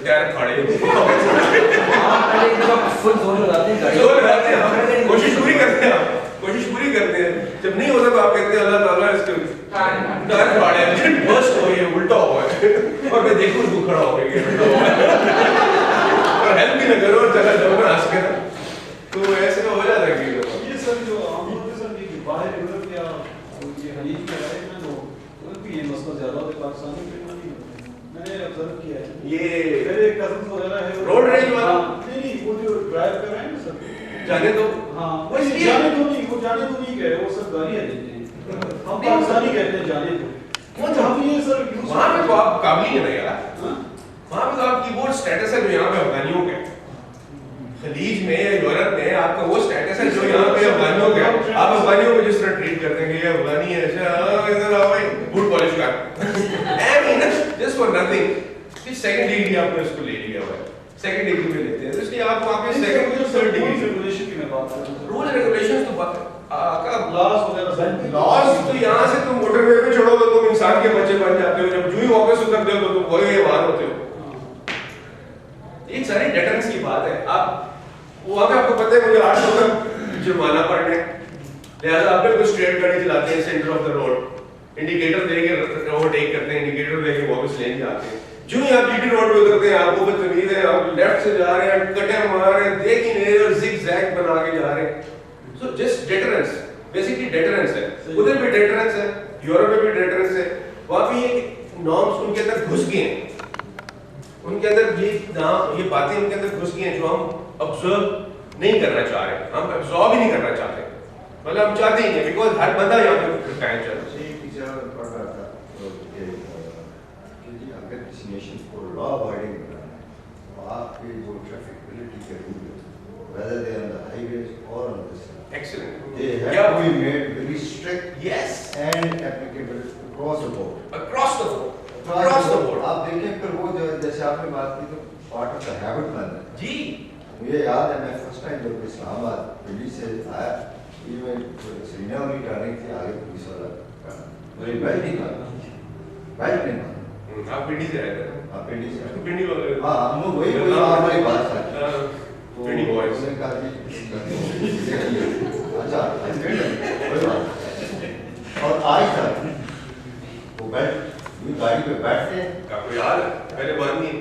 Tyre फाड़े full जोर लगाते हैं, कोशिश पूरी करते हैं, कोशिश पूरी करते हैं, जब नहीं होता तो आप कहते हैं अल्लाह ताला इसके टायर फाड़े, बस्ट हो गया, उल्टा हुआ है और मैं देखूं तू खड़ा हो गया और हेल्प भी ना करो और चला जाओ ना हंस के, तो ऐसे में हो जाता है कि ये सर जो आमतौर पे सर ये बाहर यूरोप या ये खलीज के इलाके में लोग उनको ये मसला ज्यादा होता है, पाकिस्तानी में नहीं होता। मैंने ऑब्जर्व किया है ये मेरे कजन्स वगैरह है रोड रेज वाला नहीं वो जो ड्राइव कर रहे हैं ना सर जाने दो, हाँ वो इसलिए जाने तो नहीं, वो जाने तो नहीं कह रहे, वो सब गालियां देते हैं, हम पाकिस्तानी कहते हैं जाने तो वो हम ये सर वहाँ पे तो आप काबिल ही नहीं यार, वहाँ पे तो आपकी वो स्टेटस है जो यहाँ पे अफगानियों के खलीज में या यूरोप में आपका वो स्टेटस है जो यहाँ पे अफगानियों के, आप अफगानियों को जिस तरह ट्रीट करते हैं कि ये अफगानी है, अच्छा इधर आओ भाई बूट पॉलिश कर, I mean just for nothing, कि सेकंड डिग्री आपने उसको ले लिया हुआ है, सेकंड डिग्री में लेते हैं, तो इसलिए आप वहाँ पे सेकंड और थर्ड डिग्री रेगुलेशन की मैं बात कर रहा हूँ, रूल एंड रेगुलेशंस तो का लॉस वगैरह सर लॉस तो यहाँ से तुम मोटरवे पे चढ़ो तो तुम इंसान के बच्चे बन जाते हो, जब जूही वापस उतरते हो तो तुम वही वहां होते हो, ये सारी डेटरेंस की बात है। आप वहां पे आपको पता है मुझे 800 का जुर्माना पड़ने, लिहाजा आप बिल्कुल स्ट्रेट गाड़ी चलाते हैं centre of the road, indicator देके ओवरटेक करते हैं, इंडिकेटर देके वापस लेन जाते हैं, जो ही आप जीटी रोड पे उतरते हैं आपको बदतमीज है, आप लेफ्ट से जा रहे हैं, कटे मार रहे हैं, देख ही नहीं रहे और जिग जैग बना के जा रहे हैं, so just deterrence, basically deterrence है, उधर भी डेटरेंस है, यूरोप में भी डेटरेंस है, वहां भी ये नॉर्म्स उनके अंदर घुस गए हैं, उनके अंदर ये बातें उनके अंदर घुस गई हैं जो हम ऑब्जर्व नहीं करना चाह रहे, हम एब्जॉर्ब ही नहीं करना चाहते, मतलब हम चाहते ही नहीं, बिकॉज हर बंदा यहाँ पे कहना चाहता है। टीचर पढ़ रहा था तो कि अगर किसी नेशन को लॉ अबॉइडिंग बनाना है तो आपके जो ट्रैफिकबिलिटी के रूल है whether they are on the highways or on the sea, Excellent. they have to be made very strict Yes. and applicable across the board. Across the board. Across the board. आप देखें फिर वो जैसे आपने बात की तो पार्ट ऑफ द हैबिट बन रहा है। जी। मुझे याद है मैं फर्स्ट टाइम जब इस्लामाबाद दिल्ली से आया, ये मैं श्रीनगर की टर्निंग थी, आगे पुलिस वाला मुझे बेल्ट नहीं मारा, बेल्ट नहीं मारा। आप पिंडी से आए थे? हाँ पिंडी से। पिंडी वाले। हाँ हम लोग वही हमारी बात था। पिंडी बॉयज। उसने कहा जी अच्छा कोई बात और आज तक वो बेल्ट गाड़ी पे बैठते हैं। आपको याद है पहले बॉन नहीं,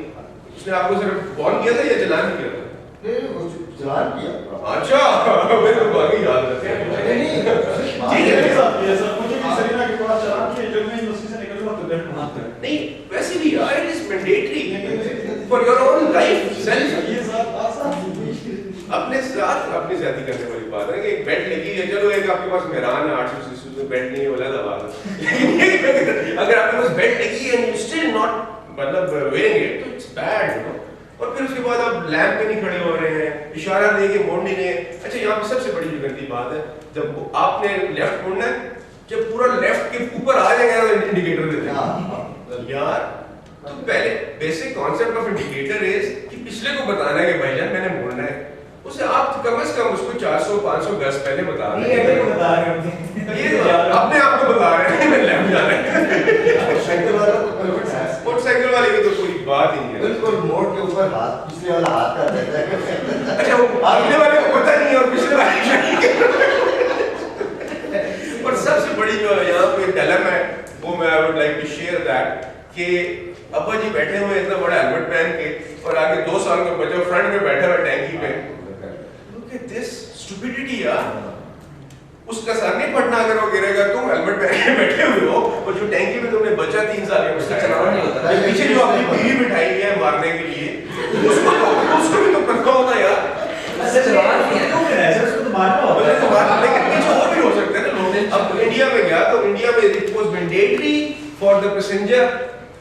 उसने आपको सिर्फ बॉन किया था या चलान किया था? नहीं वो चलान किया। अच्छा मैं तो बाकी याद रखते हैं। नहीं ठीक है साहब, ये सर मुझे भी सरीना के पास चलान किया जब मैं यूनिवर्सिटी से निकल रहा तो बेल्ट मारता है। नहीं वैसे भी यार it is mandatory for your own life self. ये साहब आसान अपने साथ अपनी ज्यादा करने वाली बात है कि एक बेल्ट लगी है, चलो एक आपके पास मेहरान है 800 सीसी में बेल्ट नहीं है वाला दबा दो, अगर आपके पास बेल्ट लगी है एंड यू स्टिल नॉट मतलब वेयरिंग इट तो इट्स बैड यू नो। और फिर उसके बाद आप लैंप पे नहीं खड़े हो रहे हैं, इशारा देके मोड़ नहीं रहे। अच्छा यहाँ पे सबसे बड़ी जो गंदी बात है, जब आपने लेफ्ट मोड़ना है, जब पूरा लेफ्ट के ऊपर आ जाएगा तो इंडिकेटर देते हैं यार। तो पहले basic concept of indicator is कि पिछले को बताना है कि भाईजान मैंने मोड़ना है, उसे आप कम से कम उसको 400-500 गज पहले बता रहे हैं, ये अपने आप को बता रहे हैं मैं लेफ्ट जा रहा है। मोटरसाइकिल वाले की तो कोई बात ही नहीं है, बिल्कुल मोड़ के ऊपर हाथ पिछले वाला हाथ कर देता है। अच्छा वो अगले वाले को पता नहीं है और पिछले वाले और सबसे बड़ी जो यहाँ पे डायलेमा है वो मैं I would like to share that कि अब्बा जी बैठे हुए इतना बड़ा हेलमेट पहन के और आगे 2 साल का बच्चा फ्रंट में बैठा हुआ टैंकी पे। Look at this stupidity यार। उसका सर नहीं फटना अगर वो गिरेगा, तुम हेलमेट पहन के बैठे हुए हो और जो टैंकी में तुमने बच्चा 3 साल का उसका चलाना नहीं होता, पीछे जो अपनी बीवी बिठाई है मारने के लिए उसको भी तो पता होता यार। ऐसे चलाना नहीं है, उसको तो मारना होता है। लेकिन पीछे और भी हो सकते हैं ना लोग। अब इंडिया में गया तो इंडिया में it was mandatory for the passenger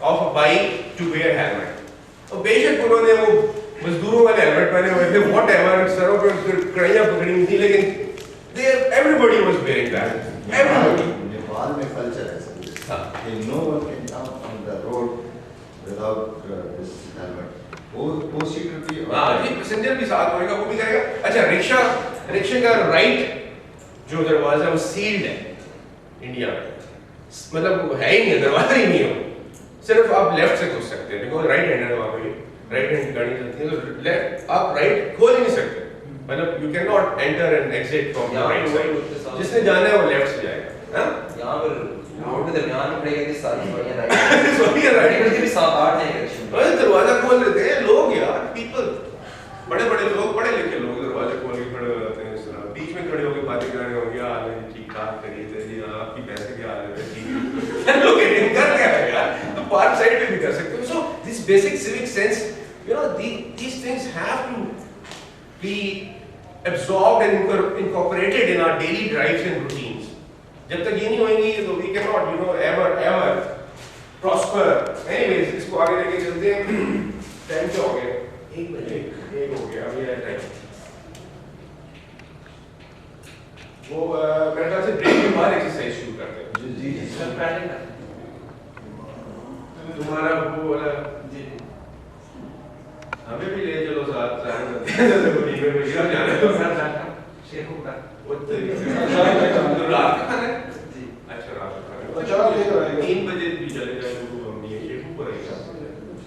of a bike to wear helmet. और बेशक उन्होंने वो मजदूरों वाले हेलमेट पहने हुए थे, व्हाटएवर, सरों पे कड़ियां पकड़ी हुई थी, लेकिन everybody was wearing that. Everybody. Nepal में कल्चर है सब कि no one can come on the road without this helmet. वो सीटर भी हाँ जी, पैसेंजर भी साथ होएगा, वो भी करेगा। अच्छा रिक्शा का राइट जो दरवाजा है वो सील्ड है इंडिया में, मतलब है ही नहीं, दरवाजा ही नहीं हो, सिर्फ आप लेफ्ट से घुस सकते हैं, बिकॉज राइट हैंडर है वहाँ पे। राइट हैंड गाड़ी चलती है तो लेफ्ट आप राइट खोल ही नहीं सकते, मतलब you can not enter and exit from the right side, जिसने जाना है वो लेफ्ट से जाएगा। हां यहाँ पर रोड के दरमियान में पड़ेगा कि सारी सवारियां राइट सवारियां राइट के भी 7-8 हैं डायरेक्शन। अरे दरवाजा खोल देते हैं लोग यार, पीपल बड़े बड़े लोग, पढ़े लिखे लोग दरवाजा खोल के खड़े हो जाते हैं, इस तरह बीच में खड़े होकर बातें कर रहे होंगे, हाल है ठीक ठाक करिए जी, आपकी पैसे क्या हाल है ठीक है लोग कर क्या है यार, तो पार्क साइड पे भी कर सकते हो। So this basic civic sense, you know, these things have to be absorbed and incorporated in our daily drives and routines. जब तक ये नहीं होंगी तो we cannot, you know, ever prosper. Anyways, इसको आगे लेके चलते हैं। टाइम क्या हो गया? 1 बजे, 1 हो गया, अभी है टाइम। वो मेरे ख्याल से ब्रेक के बाद एक्सरसाइज शुरू करते हैं। जी सर पहले ना तुम्हारा वो वाला जी हमें भी ले चलो साथ जाना है तो शेखू का तो रात का खाना है? जी अच्छा रात का खाना है। अच्छा, ठीक है। 3 बजे भी चले जाए तो हम ये शेखू पर रहेगा।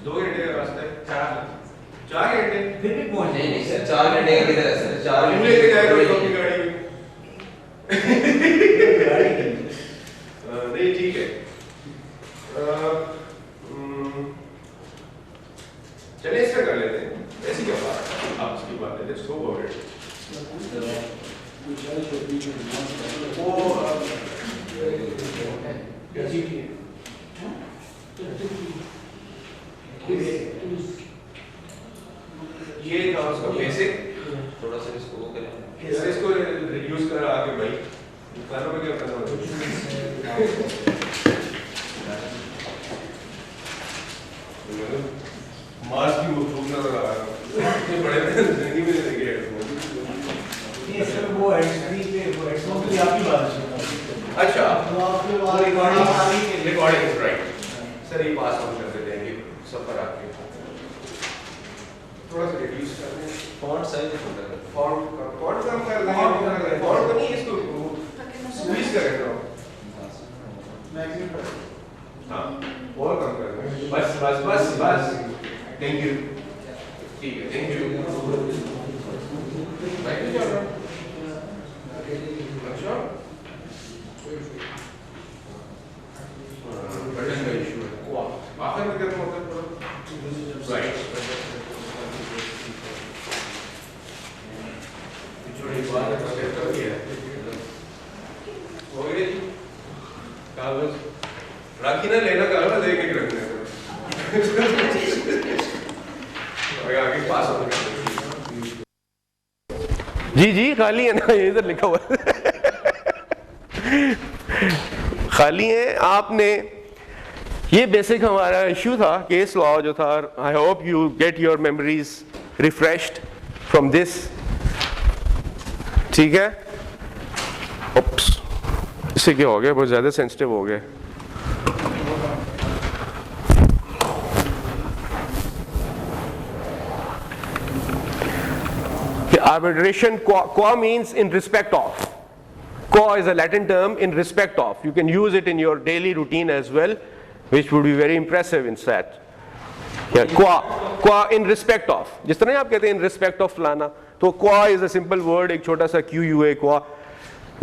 2 घंटे का रास्ता है, 4 घंटे फिर भी पहुंच नहीं सर 4 घंटे का किधर है सर 4 तुम लेके जाएगा अपनी गाड़ी में नहीं ठीक है। चलिए इसका कर लेते हैं, ऐसी क्या बात है, आप इसकी बात है, लेट्स गो अबाउट इट। ये था उसका बेसिक, थोड़ा सा इसको वो करें इसको रिड्यूस कर आगे भाई दुकानों में क्या करना होता है मार्स की वो फूक नजर आ रहा है इतने बड़े जिंदगी में नहीं गए ये सर वो हेडस्क्रीन पे वो हेडफोन की आपकी बात है। अच्छा तो आपके वहाँ रिकॉर्डिंग राइट सर, ये पास ऑन कर देते हैं ये सफर आपके थोड़ा सा रिड्यूस कर दें, फॉन्ट साइज छोटा कर फॉन्ट कम कर दें, फॉन्ट को नहीं इसको स्क्वीज करें तो मैक्सिमम हाँ और कम कर दें, बस बस बस बस, थैंक यू, ठीक है थैंक यू। मैं क्यों जा रहा हूँ? अच्छा बटन का इशू है, वाह आखिर में क्या मतलब राइट छोटी बात है, सेट कर दिया हो गई कागज राखी ना लेना, कागज लेके रखने आगे पास हो गया। जी जी खाली है ना, ये इधर लिखा हुआ खाली है। आपने ये बेसिक हमारा इशू था, केस लॉ जो था। आई hope you get your memories refreshed from this, ठीक है। ओप्स, इससे क्या हो गया, बहुत ज़्यादा सेंसिटिव हो गया। Arbitration, qua means in respect of. Qua is a Latin term in respect of. You can use it in your daily routine as well, which would be very impressive in that. Yeah, qua in respect of. जिस तरह आप कहते हैं in respect of फलाना, तो qua is a simple word, एक छोटा सा QUA qua.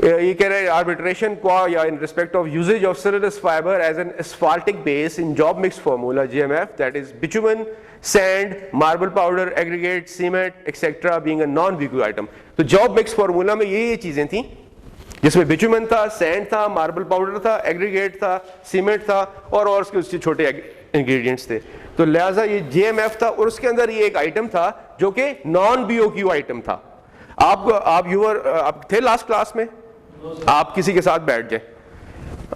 ये कह रहे हैं arbitration qua या in respect of usage of cellulose fiber as an asphaltic base in job mix formula GMF, that is bitumen, sand, marble powder, aggregate, cement, etc. being a non-BQ item. तो job mix formula में ये चीजें थी जिसमें bitumen था, sand था, marble powder था, aggregate था, cement था और उसके छोटे ingredients थे। तो लिहाजा ये GMF था और उसके अंदर ये एक आइटम था जो कि non-BOQ आइटम था। आप थे लास्ट क्लास में, आप किसी के साथ बैठ जाए,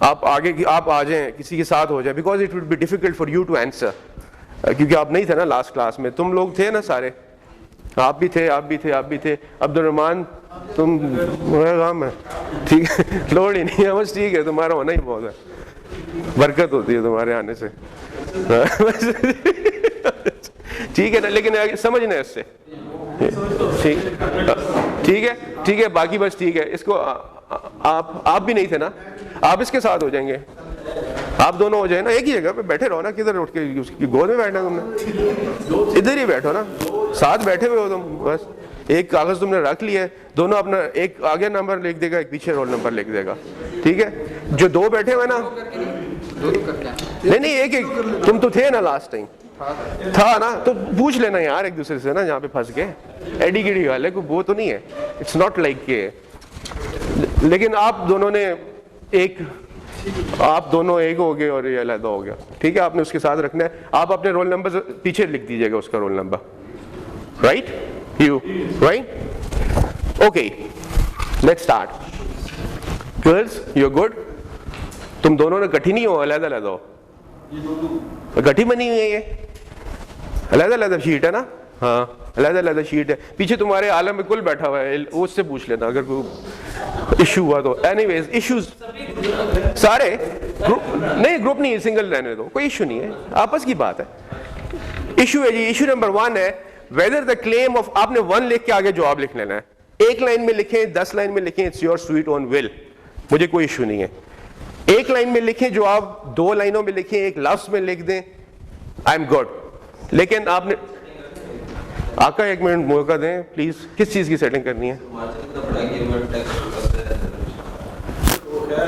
आप आगे आप आ जाएं, किसी के साथ हो जाए, because it would be difficult for you to answer, क्योंकि आप नहीं थे ना लास्ट क्लास में। तुम लोग थे ना सारे, आप भी थे, आप भी थे, आप भी थे। अब्दुलरहमान तुम काम है, ठीक है, लोड ही नहीं है, बस ठीक है, तुम्हारा होना ही बहुत है, बरकत होती है तुम्हारे आने से, ठीक है ना। लेकिन समझना इससे ठीक है, बाकी बस ठीक है। इसको आप भी नहीं थे ना, आप इसके साथ हो जाएंगे। आप दोनों हो जाए ना, एक ही जगह पे बैठे रहो ना, किधर उठ के उसकी गोद में बैठना तुमने, इधर ही बैठो ना, साथ बैठे हुए हो तुम, बस एक कागज तुमने रख लिया है, दोनों अपना एक आगे नंबर लिख देगा, एक पीछे रोल नंबर लिख देगा, ठीक है। जो दो बैठे हुए ना, नहीं एक एक, तुम तो थे ना लास्ट टाइम, था ना, तो पूछ लेना यार एक दूसरे से ना, जहाँ पे फंस गए एडी गिडी वाले को, वो तो नहीं है, इट्स नॉट लाइक के। लेकिन आप दोनों ने आप दोनों एक हो गए और ये अलग हो गया, ठीक है, आपने उसके साथ रखना है। आप अपने रोल नंबर पीछे लिख दीजिएगा, उसका roll number, right, you right, okay, let's start. Girls you are good, तुम दोनों ने इकट्ठी नहीं हो, अलग अलग हो, इकट्ठी बनी हुई है ये, अलग अलग शीट है ना, हाँ अलग अलग शीट है। पीछे तुम्हारे आलम में कुल बैठा हुआ है, उससे पूछ लेना अगर कोई इशू हुआ तो। एनीवेज इश्यूज सारे ग्रुप नहीं, सिंगल रहने दो, कोई इशू नहीं है, आपस की बात है। इशू है जी, इशू नंबर 1 है वेदर द क्लेम ऑफ, आपने 1 लिख के आगे जवाब लिख लेना है, 1 लाइन में लिखें 10 लाइन में लिखें, it's your sweet own will, मुझे कोई इशू नहीं है। 1 लाइन में लिखें जवाब, 2 लाइनों में लिखें, 1 लफ्ज में लिख दें, आई एम गुड। लेकिन आपने आका 1 मिनट मौका दें प्लीज, किस चीज की सेटिंग करनी है?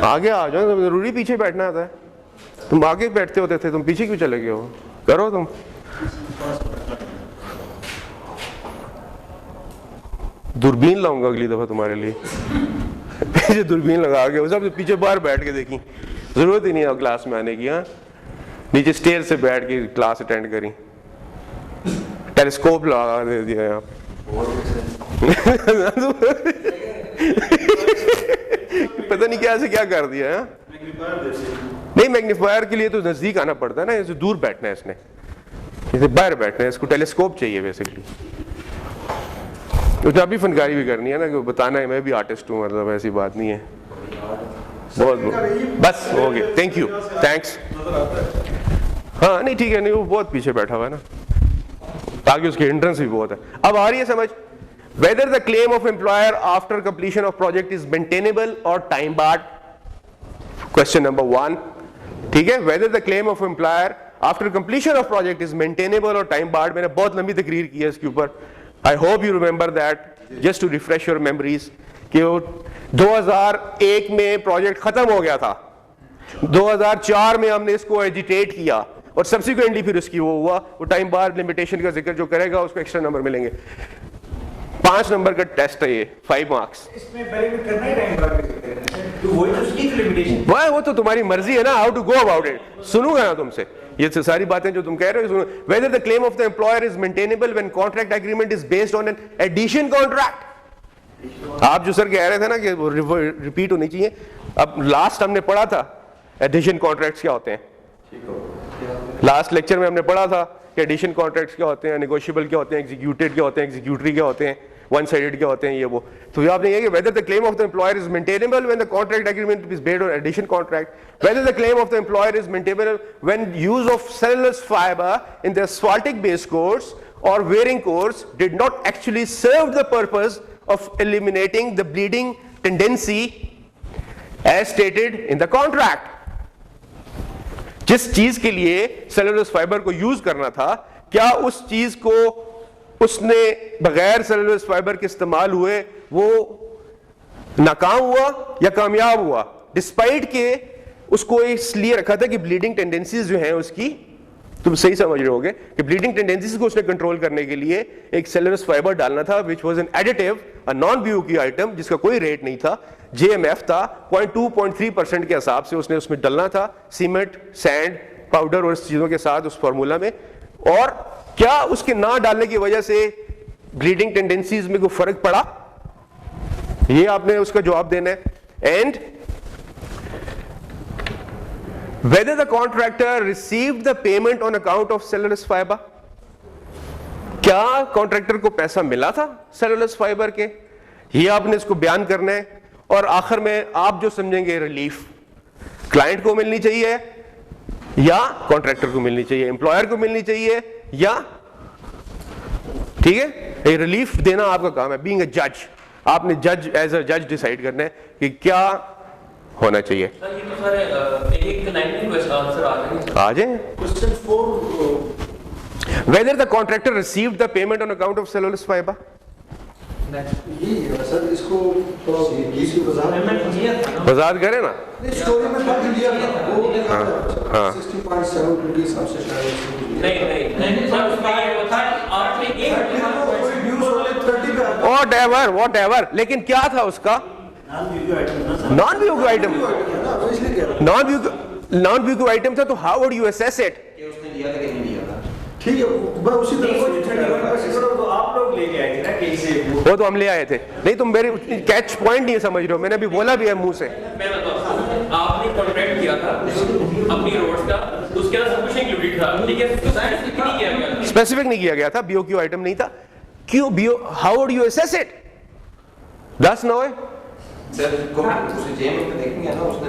आगे आ जाओ, जरूरी पीछे बैठना आता है, तुम आगे बैठते होते थे, तुम पीछे क्यों चले गए हो? करो तुम, दूरबीन लाऊंगा अगली दफा तुम्हारे लिए पीछे दूरबीन लगा के, सब पीछे बाहर बैठ के देखी, जरूरत ही नहीं है क्लास में आने की, हाँ नीचे स्टेयर से बैठ के क्लास अटेंड करी, टेलीस्कोप लगा दे दिया यहाँ पता नहीं क्या से क्या कर दिया है। नहीं मैग्नीफायर के लिए तो नजदीक आना पड़ता है ना, इसे दूर बैठना है, इसने इसे बाहर बैठना है, इसको टेलीस्कोप चाहिए बेसिकली। तो अभी फनकारी भी करनी है ना, कि बताना है मैं भी आर्टिस्ट हूँ, मतलब ऐसी बात नहीं है। बहुत बस हो गया, थैंक यू, थैंक्स। हाँ नहीं ठीक है, नहीं वो बहुत पीछे बैठा हुआ है ना, ताकि उसकी हिंड्रेंस भी बहुत है। अब आ रही है समझ, whether the claim of employer after completion of project is maintainable और टाइम बार्ड, क्वेश्चन नंबर 1, ठीक है। Whether the claim of employer after completion of project is maintainable और टाइम बार्ड, मैंने बहुत लंबी तकरीर की है इसके ऊपर, I hope you remember that, just to refresh your memories, कि 2001 में प्रोजेक्ट खत्म हो गया था, 2004 में हमने इसको एजिटेट किया और सब्सिक्वेंटली फिर उसकी वो हुआ, वो टाइम बार लिमिटेशन का जिक्र जो करेगा उसको एक्स्ट्रा नंबर मिलेंगे। 5 नंबर का टेस्ट है ये, 5 मार्क्स। इसमें पहले भी करना ही टाइम बार तो वही तो उसकी लिमिटेशन, वो तो तुम्हारी मर्जी है ना, how to go about it, सुनूंगा ना तुमसे ये सारी बातें जो तुम कह रहे हो, सुनो। Whether the claim of the employer is maintainable when contract agreement is based on an addition contract. आप जो सर कह रहे थे ना कि वो रिपीट होनी चाहिए, अब लास्ट हमने पढ़ा था एडिशन कॉन्ट्रैक्ट्स क्या होते हैं, लास्ट लेक्चर में हमने पढ़ा था कि एडिशन कॉन्ट्रैक्ट्स क्या होते हैं, नेगोशिएबल क्या होते हैं, एग्जीक्यूटेड क्या होते हैं, एग्जीक्यूटरी क्या होते हैं, वन साइडेड क्या होते हैं, ये वो। तो आपने ये कि whether the claim of the employer is maintainable when the contract agreement is based on addition contract, whether the claim of the employer is maintainable when use of cellulose fibre in the asphaltic base course और wearing course did not actually serve the purpose of eliminating the bleeding tendency as stated in the contract. जिस चीज के लिए cellulose fibre को use करना था, क्या उस चीज को उसने बगैर सेलुलोज फाइबर के इस्तेमाल हुए वो नाकाम हुआ या कामयाब हुआ, डिस्पाइट के उसको इसलिए रखा था कि ब्लीडिंग टेंडेंसीज जो हैं उसकी, तुम सही समझ रहे होगे कि ब्लीडिंग टेंडेंसीज को उसने कंट्रोल करने के लिए एक सेलुलोज फाइबर डालना था, which was an additive, a non BOQ item जिसका कोई रेट नहीं था, JMF था, 0.2-0.3% के हिसाब से उसने उसमें डालना था, सीमेंट, सैंड, पाउडर और इस चीजों के साथ उस फॉर्मूला में। और क्या उसके ना डालने की वजह से ब्लीडिंग टेंडेंसीज में कोई फर्क पड़ा, ये आपने उसका जवाब देना है। And whether the contractor received the payment on account of cellulose fibre, क्या कॉन्ट्रैक्टर को पैसा मिला था सेलुलोज फाइबर के, ये आपने इसको बयान करना है। और आखिर में आप जो समझेंगे रिलीफ क्लाइंट को मिलनी चाहिए या कॉन्ट्रैक्टर को मिलनी चाहिए, एम्प्लॉयर को मिलनी चाहिए या, ठीक है, ये रिलीफ देना आपका काम है। बीइंग अ जज, आपने जज एज अ जज डिसाइड करना है कि क्या होना चाहिए। सर ये तो सारे एक 19 क्वेश्चन आंसर आ जाएंगे। आ जाए। Question 4 Whether the contractor received the payment on account of cellulose fiber? यही है सर, इसको थोड़ा इसी पेमेंट किया था ना। वजाहत करें ना। स्टोरी में था लिया था वो हाँ। 60.7 के हिसाब से शायद नहीं सर उसमें ये था आपने एक Whatever, लेकिन क्या था उसका? Non BOQ item. Non BOQ item था, तो how would you assess it? कि उसने लिया था कि नहीं लिया था। ठीक है, मैं उसी तरह तो आप लोग लेके आए थे ना कहीं से वो तो हम ले आए थे। नहीं, तुम मेरे कैच पॉइंट नहीं समझ रहे हो, मैंने अभी बोला भी है मुंह से। मैं बताता हूं, आपने कॉन्ट्रैक्ट किया था अपनी रोड्स का, उसके अंदर सब कुछ इंक्लूडेड था, ठीक है, तो स्पेसिफिक नहीं किया गया। स्पेसिफिक नहीं किया गया था, BOQ आइटम नहीं था। क्यों how would you assess it? 10 9 है सर को उसे जेम में देखेंगे ना, उसने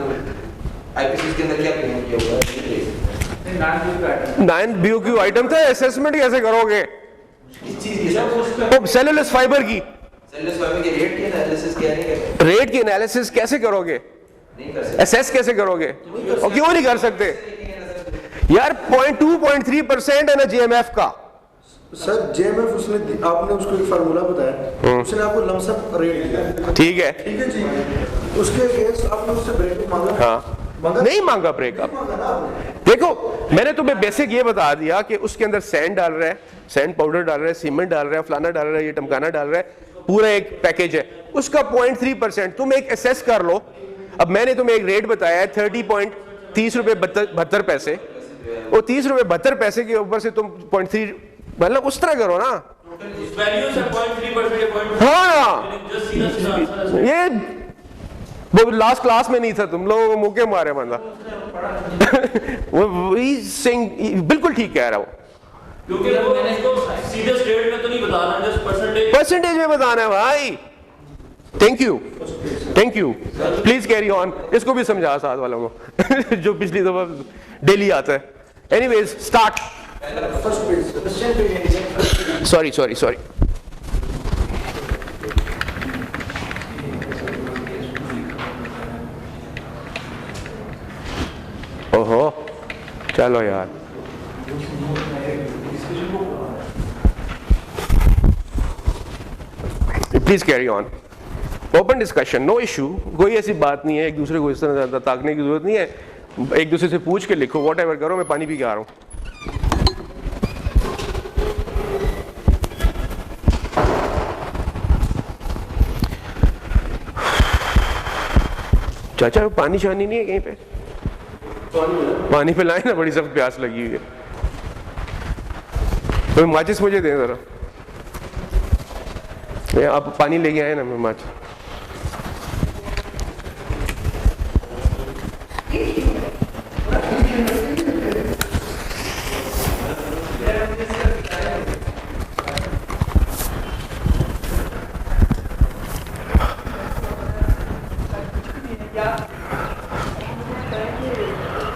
आईपीसी के अंदर क्या क्लेम किया हुआ है। 9 BOQ आइटम था, असेसमेंट कैसे करोगे? किस चीज की सर? तो सेलुलोज फाइबर की सेलुलोज फाइबर के रेट की एनालिसिस क्या नहीं करते? रेट की एनालिसिस कैसे करोगे? नहीं कर सकते। असेस कैसे करोगे? और क्यों नहीं कर सकते यार? 0.2-0.3% है ना JMF का। सर जेएमएफ उसने आपने उसको एक फार्मूला बताया, उसने आपको लमसम रेट दिया, ठीक है। ठीक है जी, उसके अगेंस्ट आपने उससे ब्रेक मांगा? हाँ, नहीं मांगा ब्रेकअप। देखो, मैंने तुम्हें बेसिक ये बता दिया कि उसके अंदर सैंड डाल रहा है, सैंड पाउडर डाल रहा है, सीमेंट डाल रहा है, फलाना डाल रहा है, ये टमकाना डाल रहा है, पूरा एक पैकेज है। उसका 0.3% तुम एक असेस कर लो। अब मैंने तुम्हें एक रेट बताया है 30.30 रुपए 72 पैसे, और 30 रुपए 72 पैसे के ऊपर से तुम 0.3, मतलब उस तरह करो ना। वैल्यू से 0.3% या 0.4 हाँ, जस्ट सीधा आंसर। ये वो लास्ट क्लास में नहीं था, तुम लोगों को मुके मारे बंदा। वो बिल्कुल ठीक कह रहा हूँ, क्योंकि वो इसको सीधे स्टेट में तो नहीं बताना, जस्ट परसेंटेज में बताना है भाई। Thank you please carry on. इसको भी समझा साथ वालों को जो पिछली दफा डेली आता है। Anyways start. सॉरी ओहो, चलो यार। Please carry on. Open discussion, no issue, कोई ऐसी बात नहीं है। एक दूसरे को इस तरह ताकने की जरूरत नहीं है, एक दूसरे से पूछ के लिखो, व्हाटएवर करो। मैं पानी पी के आ रहा हूँ। चाचा पानी शानी नहीं है कहीं पे? पानी पिलाए ना, बड़ी सख्त प्यास लगी हुई है। तो माचिस मुझे दें जरा, आप पानी लेके आए ना, मैं माचिस।